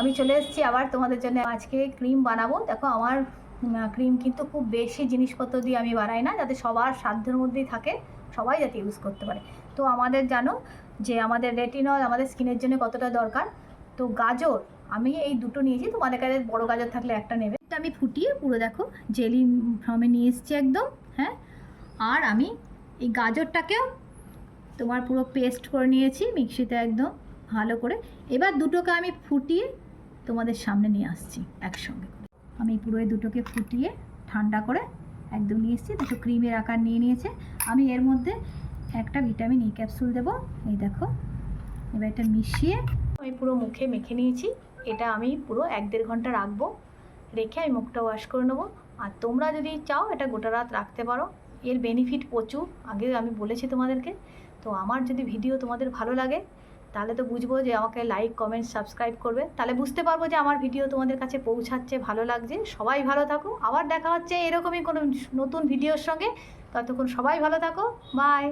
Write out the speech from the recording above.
আমি চলে এসেছি আবার তোমাদের জন্য। আজকে ক্রিম বানাবো। দেখো আমার ক্রিম কিন্তু খুব বেশি জিনিসপত্র দিয়ে আমি বানাই না, যাতে সবার সাধ্যের মধ্যেই থাকে, সবাই যাতে ইউজ করতে পারে। তো আমাদের জানো যে আমাদের রেটিনল আমাদের স্কিনের জন্য কতটা দরকার। তো গাজর আমি এই দুটো নিয়েছি, তোমাদের কাছে বড় গাজর থাকলে একটা নেবে। এটা আমি ফুটিয়ে পুরো দেখো জেলি ফর্মে নিয়ে এসেছি একদম। হ্যাঁ, আর আমি এই গাজরটাকেও তোমার পুরো পেস্ট করে নিয়েছি মিক্সিতে একদম ভালো করে। এবার দুটোকে আমি ফুটিয়ে তোমাদের সামনে নিয়ে আসছি একসঙ্গে। আমি পুরো এই দুটোকে ফুটিয়ে ঠান্ডা করে একদম নিয়ে এসেছি। দুটো ক্রিমের আকার নিয়ে নিয়েছে। আমি এর মধ্যে একটা ভিটামিন ই ক্যাপসুল দেবো, এই দেখো। এবার এটা মিশিয়ে আমি পুরো মুখে মেখে নিয়েছি। এটা আমি পুরো 1-1.5 ঘন্টা রাখবো, রেখে আমি মুখটা ওয়াশ করে নেবো। আর তোমরা যদি চাও এটা গোটা রাত রাখতে পারো। এর বেনিফিট প্রচুর, আগে আমি বলেছি তোমাদেরকে। তো আমার যদি ভিডিও তোমাদের ভালো লাগে তাহলে তো বুঝবো যে আমাকে লাইক কমেন্ট সাবস্ক্রাইব করবে, তাহলে বুঝতে পারবো যে আমার ভিডিও তোমাদের কাছে পৌঁছাচ্ছে, ভালো লাগছে। সবাই ভালো থাকো, আবার দেখা হচ্ছে এরকমই কোনো নতুন ভিডিওর সঙ্গে। ততক্ষণ সবাই ভালো থাকো, বাই।